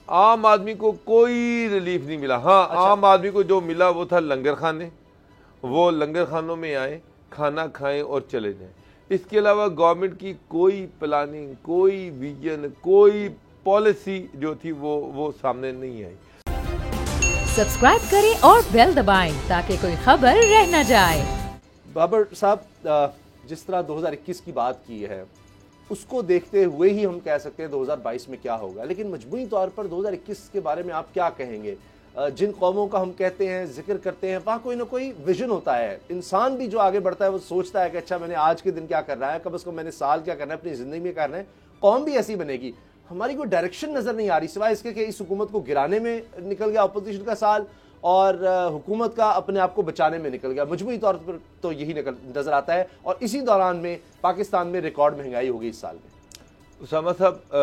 عام آدمی کو کوئی ریلیف نہیں ملا. ہاں عام آدمی کو جو ملا وہ تھا لنگر خانے. وہ لنگر خانوں میں آئیں, کھانا کھائیں اور چلے جائیں. اس کے علاوہ گورنمنٹ کی کوئی پلاننگ, کوئی ویژن, کوئی پالیسی جو تھی وہ سامنے نہیں آئی. سبسکرائب کریں اور بیل دبائیں تاکہ کوئی خبر رہ نہ جائے. بابر صاحب, جس طرح 2021 کی بات کی ہے اس کو دیکھتے ہوئے ہی ہم کہہ سکتے ہیں 2022 میں کیا ہوگا, لیکن مجموعی طور پر 2021 کے بارے میں آپ کیا کہیں گے؟ جن قوموں کا ہم کہتے ہیں, ذکر کرتے ہیں, وہاں کوئی نہ کوئی ویژن ہوتا ہے. انسان بھی جو آگے بڑھتا ہے وہ سوچتا ہے کہ اچھا میں نے آج کے دن کیا کرنا ہے, کم از کم میں نے سال کیا کرنا ہے, اپنی زندگی میں کرنا ہے. قوم بھی ایسی بنے گی. ہماری کوئی ڈائریکشن نظر نہیں آ رہی سوائے اس کے کہ اس حکومت کو گرانے میں نکل گیا اپوزیشن کا سال, اور حکومت کا اپنے آپ کو بچانے میں نکل گیا. مجموعی طور پر تو یہی نظر آتا ہے, اور اسی دوران میں پاکستان میں ریکارڈ مہنگائی ہوگی اس سال میں. اسامہ صاحب,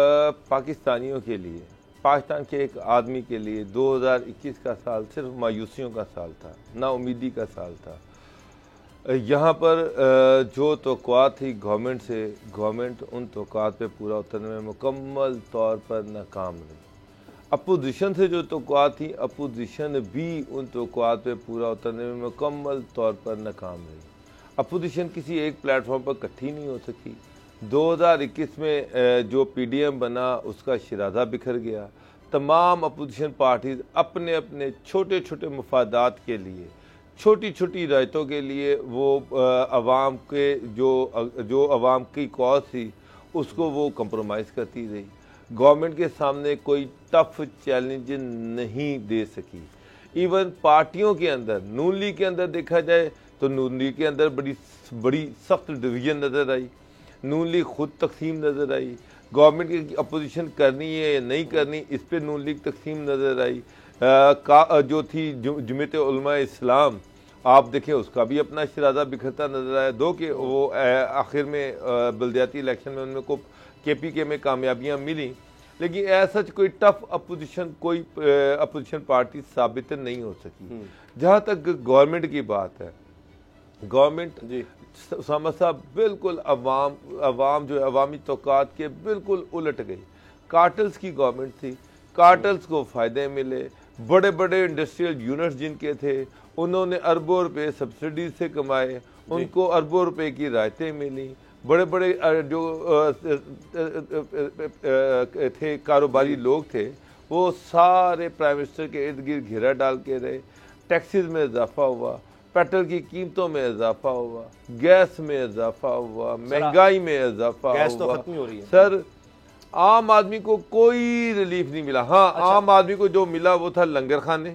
پاکستانیوں کے لیے, پاکستان کے ایک آدمی کے لیے 2021 کا سال صرف مایوسیوں کا سال تھا, نا امیدی کا سال تھا. یہاں پر جو توقعات تھی گورنمنٹ سے, گورنمنٹ ان توقعات پہ پورا اترنے میں مکمل طور پر ناکام رہی. اپوزیشن سے جو توقعات تھیں, اپوزیشن بھی ان توقعات پہ پورا اترنے میں مکمل طور پر ناکام رہی. اپوزیشن کسی ایک پلیٹ فارم پر اکٹھی نہیں ہو سکی. 2021 میں جو پی ڈی ایم بنا اس کا شرازہ بکھر گیا. تمام اپوزیشن پارٹیز اپنے اپنے چھوٹے چھوٹے مفادات کے لیے, چھوٹی چھوٹی رعایتوں کے لیے وہ عوام کے جو عوام کی کاز تھی اس کو وہ کمپرومائز کرتی رہی. گورنمنٹ کے سامنے کوئی ٹف چیلنج نہیں دے سکی. ایون پارٹیوں کے اندر, نون لیگ کے اندر دیکھا جائے تو نون لیگ کے اندر بڑی سخت ڈویژن نظر آئی. نون لیگ خود تقسیم نظر آئی. گورنمنٹ کی اپوزیشن کرنی ہے یا نہیں کرنی اس پہ نون لیگ تقسیم نظر آئی. جو تھی جمعیت علماء اسلام, آپ دیکھیں اس کا بھی اپنا شرازہ بکھرتا نظر آیا. دو کہ وہ آخر میں بلدیاتی الیکشن میں ان کو KPK میں کامیابیاں ملی, لیکن ایسا کوئی ٹف اپوزیشن کوئی اپوزیشن پارٹی ثابت نہیں ہو سکی. جہاں تک گورنمنٹ کی بات ہے, گورنمنٹ اسامہ صاحب بالکل عوام جو عوامی توقعات کے بالکل الٹ گئی. کارٹلز کی گورنمنٹ تھی, کارٹلز کو فائدے ملے. بڑے بڑے انڈسٹریل یونٹس جن کے تھے انہوں نے اربوں روپے سبسڈی سے کمائے, ان کو اربوں روپے کی رعایتیں ملیں. بڑے بڑے جو تھے کاروباری لوگ تھے وہ سارے پرائم منسٹر کے ارد گرد گھیرا ڈال کے رہے. ٹیکسز میں اضافہ ہوا, پیٹرول کی قیمتوں میں اضافہ ہوا, گیس میں اضافہ ہوا, مہنگائی میں اضافہ ہوا. سر عام آدمی کو کوئی ریلیف نہیں ملا. ہاں عام آدمی کو جو ملا وہ تھا لنگر خانے.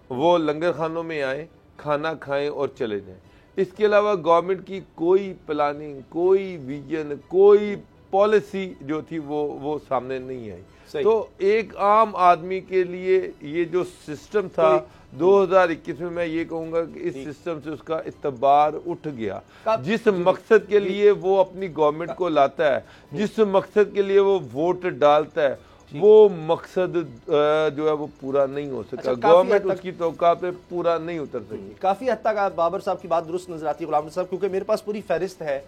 وہ لنگر خانوں میں آئیں, کھانا کھائیں اور چلے جائیں. اس کے علاوہ گورنمنٹ کی کوئی پلاننگ, کوئی ویژن, کوئی پالیسی جو تھی وہ سامنے نہیں آئی. تو ایک عام آدمی کے لیے یہ جو سسٹم تھا 2021 میں یہ کہوں گا کہ اس سسٹم سے اس کا اعتبار اٹھ گیا. جس مقصد کے لیے وہ اپنی گورنمنٹ کو لاتا ہے, جس مقصد کے لیے وہ ووٹ ڈالتا ہے, وہ مقصد جو ہے وہ پورا نہیں ہو سکا. گورنمنٹ اس کی توقع پہ پورا نہیں اتر سکی. کافی حد تک بابر صاحب کی بات درست نظر آتی ہے غلام صاحب, کیونکہ میرے پاس پوری فہرست ہے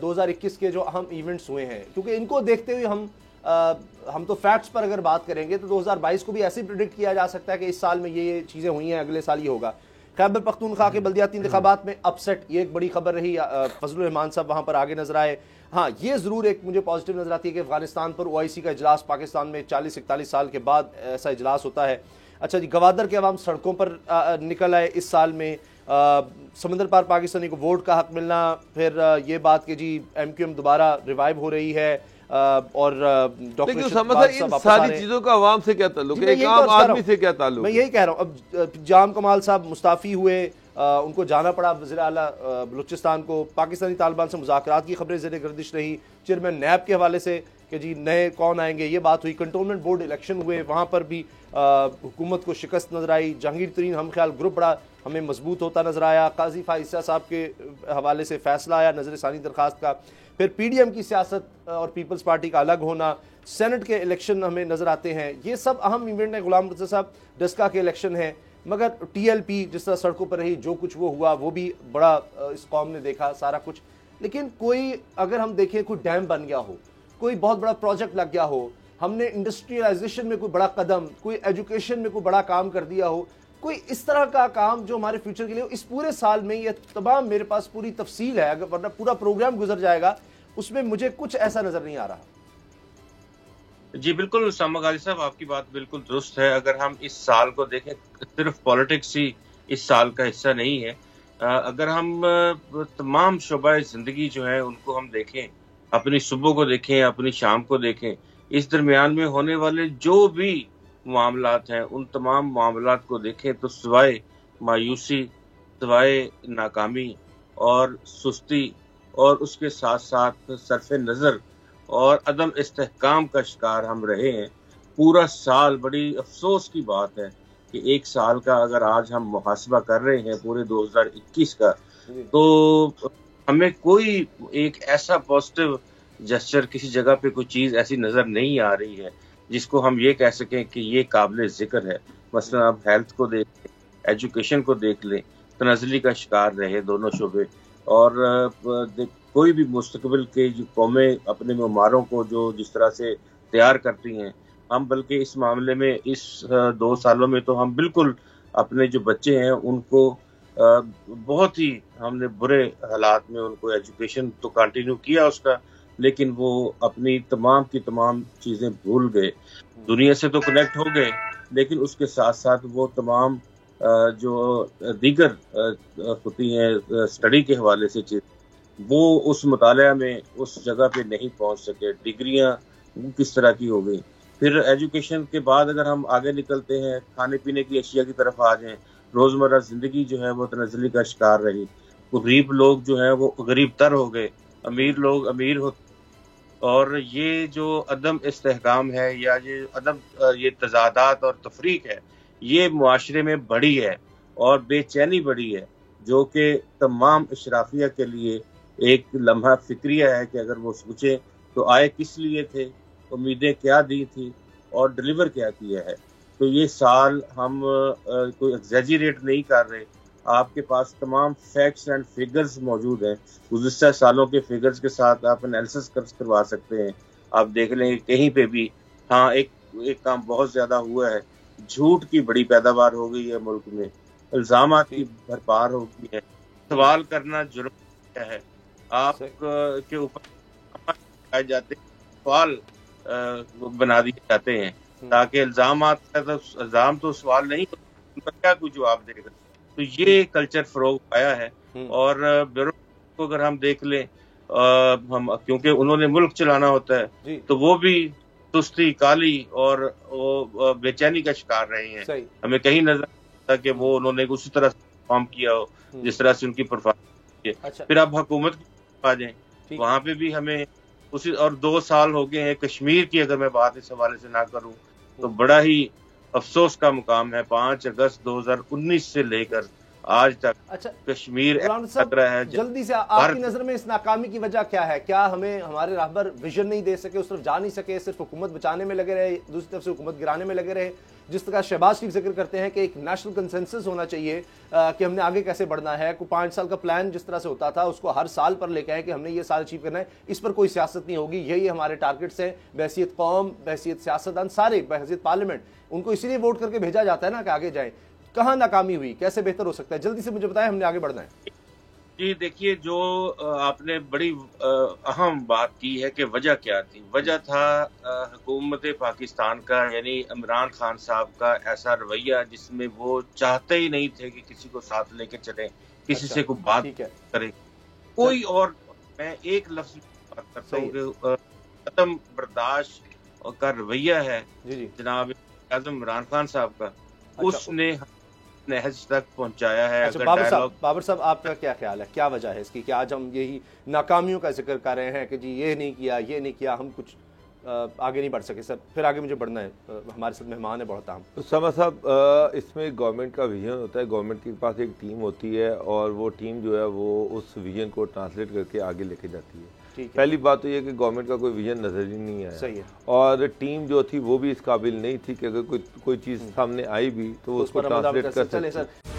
2021 کے جو اہم ایونٹس ہوئے ہیں, کیونکہ ان کو دیکھتے ہوئے ہم تو فیکٹس پر اگر بات کریں گے تو 2022 کو بھی ایسے پریڈکٹ کیا جا سکتا ہے کہ اس سال میں یہ چیزیں ہوئی ہیں, اگلے سال یہ ہوگا. خیبر پختونخوا کے بلدیاتی انتخابات میں اپسیٹ, یہ ایک بڑی خبر رہی. فضل الرحمان صاحب وہاں پر آگے نظر آئے. ہاں یہ ضرور ایک مجھے پازیٹیو نظر آتی ہے کہ افغانستان پر OIC کا اجلاس, پاکستان میں 40-41 سال کے بعد ایسا اجلاس ہوتا ہے. اچھا جی, گوادر کے عوام سڑکوں پر نکل آئے اس سال میں. سمندر پار پاکستانی کو ووٹ کا حق ملنا, پھر یہ بات کہ جی MQM دوبارہ ریوائیو ہو رہی ہے, اور لیکن ان ساری چیزوں کا عوام سے کیا تعلق ہے, ایک عام آدمی سے کیا تعلق؟ میں یہی کہہ رہا ہوں. اب جام کمال صاحب مستعفی ہوئے, ان کو جانا پڑا وزیر اعلیٰ بلوچستان کو. پاکستانی طالبان سے مذاکرات کی خبریں زیر گردش رہی. چیئرمین نیب کے حوالے سے کہ جی نئے کون آئیں گے یہ بات ہوئی. کنٹونمنٹ بورڈ الیکشن ہوئے, وہاں پر بھی حکومت کو شکست نظر آئی. جہانگیر ترین ہم خیال گروپ بڑا ہمیں مضبوط ہوتا نظر آیا. قاضی فائزہ صاحب کے حوالے سے فیصلہ آیا نظر ثانی درخواست کا. پھر PDM کی سیاست اور پیپلز پارٹی کا الگ ہونا. سینٹ کے الیکشن ہمیں نظر آتے ہیں. یہ سب اہم ایونٹ ہیں. غلام رضا صاحب ڈسکا کے الیکشن ہیں, مگر TLP جس طرح سڑکوں پر رہی, جو کچھ وہ ہوا وہ بھی بڑا اس قوم نے دیکھا سارا کچھ. لیکن کوئی اگر ہم دیکھیں کوئی ڈیم بن گیا ہو, کوئی بہت بڑا پروجیکٹ لگ گیا ہو, ہم نے انڈسٹریلائزیشن میں کوئی بڑا قدم, کوئی ایجوکیشن میں کوئی بڑا کام کر دیا ہو, کوئی اس طرح کا کام جو ہمارے فیوچر کے لیے اس پورے سال میں یہ تمام میرے پاس پوری تفصیل ہے, اگر ورنہ پورا پروگرام گزر جائے گا, اس میں مجھے کچھ ایسا نظر نہیں آ رہا. جی بالکل اسامہ غازی صاحب, آپ کی بات بالکل درست ہے. اگر ہم اس سال کو دیکھیں, صرف پالیٹکس ہی اس سال کا حصہ نہیں ہے. اگر ہم تمام شعبہ زندگی جو ہے ان کو ہم دیکھیں, اپنی صبح کو دیکھیں, اپنی شام کو دیکھیں, اس درمیان میں ہونے والے جو بھی معاملات ہیں ان تمام معاملات کو دیکھیں تو سوائے مایوسی, سوائے ناکامی اور سستی اور اس کے ساتھ ساتھ صرف نظر اور عدم استحکام کا شکار ہم رہے ہیں. پورا سال بڑی افسوس کی بات ہے کہ ایک سال کا اگر آج ہم محاسبہ کر رہے ہیں پورے 2021 کا, تو ہمیں کوئی ایک ایسا پازیٹیو جسچر, کسی جگہ پہ کوئی چیز ایسی نظر نہیں آ رہی ہے جس کو ہم یہ کہہ سکیں کہ یہ قابل ذکر ہے. مثلا آپ ہیلتھ کو دیکھ لیں, ایجوکیشن کو دیکھ لیں, تنزلی کا شکار رہے دونوں شعبے. اور کوئی بھی مستقبل کے جو قومیں اپنے معماروں کو جو جس طرح سے تیار کرتی ہیں, ہم بلکہ اس معاملے میں اس 2 سالوں میں تو ہم بالکل اپنے جو بچے ہیں ان کو بہت ہی ہم نے برے حالات میں ان کو ایجوکیشن تو کنٹینیو کیا اس کا, لیکن وہ اپنی تمام کی تمام چیزیں بھول گئے. دنیا سے تو کنیکٹ ہو گئے, لیکن اس کے ساتھ ساتھ وہ تمام جو دیگر ہوتی ہیں اسٹڈی کے حوالے سے چیز, وہ اس مطالعہ میں اس جگہ پہ نہیں پہنچ سکے. ڈگریاں کس طرح کی ہو گئی. پھر ایجوکیشن کے بعد اگر ہم آگے نکلتے ہیں, کھانے پینے کی اشیاء کی طرف آ جائیں, روزمرہ زندگی جو ہے وہ تنزلی کا شکار رہی. غریب لوگ جو ہیں وہ غریب تر ہو گئے, امیر لوگ امیر ہو. اور یہ جو عدم استحکام ہے یا یہ تضادات اور تفریق ہے, یہ معاشرے میں بڑی ہے اور بے چینی بڑی ہے, جو کہ تمام اشرافیہ کے لیے ایک لمحہ فکریہ ہے کہ اگر وہ سوچیں تو آئے کس لیے تھے, امیدیں کیا دی تھی اور ڈلیور کیا کیا ہے. تو یہ سال ہم کوئی ایگزیجریٹ نہیں کر رہے, آپ کے پاس تمام فیکٹس اینڈ فگرز موجود ہیں. گزشتہ سالوں کے فگرز کے ساتھ آپ انالیسس کروا سکتے ہیں. آپ دیکھ لیں کہیں پہ بھی, ہاں ایک کام بہت زیادہ ہوا ہے, جھوٹ کی بڑی پیداوار ہو گئی ہے ملک میں, الزامات کی بھرپار ہو گئی ہے. سوال کرنا جرم کیا ہے, آپ کے اوپر آئے جاتے سوال بنا دیے جاتے ہیں تاکہ الزام تو سوال نہیں, ان کا کیا کوئی جواب دے گا. تو یہ کلچر فروغ پایا ہے. اور بیورو کو اگر ہم دیکھ لیں, ہم کیونکہ انہوں نے ملک چلانا ہوتا ہے تو وہ بھی سستی, کالی اور بے چینی کا شکار رہے ہیں. ہمیں کہیں نظر آتا کہ وہ انہوں نے اسی طرح پرفارم کیا ہو جس طرح سے ان کی پرفارمنس کی. پھر اب حکومت آ جائیں, وہاں پہ بھی ہمیں اسی, اور 2 سال ہو گئے ہیں. کشمیر کی اگر میں بات اس حوالے سے نہ کروں تو بڑا ہی افسوس کا مقام ہے. 5 اگست 2019 سے لے کر آج تک کشمیر لگ رہا ہے. جلدی سے آپ کی نظر میں اس ناکامی کی وجہ کیا ہے؟ کیا ہمارے راہبر ویژن نہیں دے سکے, اس طرف جا نہیں سکے, صرف حکومت بچانے میں لگے رہے, دوسری طرف سے حکومت گرانے میں لگے رہے؟ جس طرح شہباز شریف ذکر کرتے ہیں کہ ایک نیشنل کنسنسس ہونا چاہیے کہ ہم نے آگے کیسے بڑھنا ہے. کوئی 5 سال کا پلان جس طرح سے ہوتا تھا اس کو ہر سال پر لے کے آئے کہ ہم نے یہ سال اچیو کرنا ہے, اس پر کوئی سیاست نہیں ہوگی. یہی ہمارے ٹارگٹس ہیں بحیثیت قوم, بحیثیت سیاستدان, سارے بحیثیت پارلیمنٹ. ان کو اسی لیے ووٹ کر کے بھیجا جاتا ہے نا کہ آگے جائیں. کہاں ناکامی ہوئی, کیسے بہتر ہو سکتا ہے؟ جلدی سے مجھے بتائیں, ہم نے آگے بڑھنا ہے. جی دیکھیے, جو آپ نے بڑی اہم بات کی ہے کہ وجہ کیا تھی. وجہ تھا حکومت پاکستان کا, یعنی عمران خان صاحب کا ایسا رویہ جس میں وہ چاہتے ہی نہیں تھے کہ کسی کو ساتھ لے کے چلیں, کسی سے کوئی بات کریں. کوئی اور, میں ایک لفظ بات کرتا ہوں کہ عدم برداشت کا رویہ ہے جناب اعظم عمران خان صاحب کا, اس نے نہج تک پہنچایا ہے. بابر صاحب, آپ کا کیا خیال ہے, کیا وجہ ہے اس کی کہ آج ہم یہی ناکامیوں کا ذکر کر رہے ہیں کہ جی یہ نہیں کیا, یہ نہیں کیا, ہم کچھ آگے نہیں بڑھ سکے؟ سر پھر آگے مجھے بڑھنا ہے, ہمارے ساتھ مہمان ہے بہت اہم. اسامہ صاحب, اس میں گورنمنٹ کا ویژن ہوتا ہے, گورنمنٹ کے پاس ایک ٹیم ہوتی ہے اور وہ ٹیم جو ہے وہ اس ویژن کو ٹرانسلیٹ کر کے آگے لے کے جاتی ہے. پہلی بات تو یہ کہ گورنمنٹ کا کوئی ویژن نظر ہی نہیں آیا. صحیح ہے. اور ٹیم جو تھی وہ بھی اس قابل نہیں تھی کہ اگر کوئی چیز سامنے آئی بھی تو اس کو ٹرانسلیٹ کر سکتے.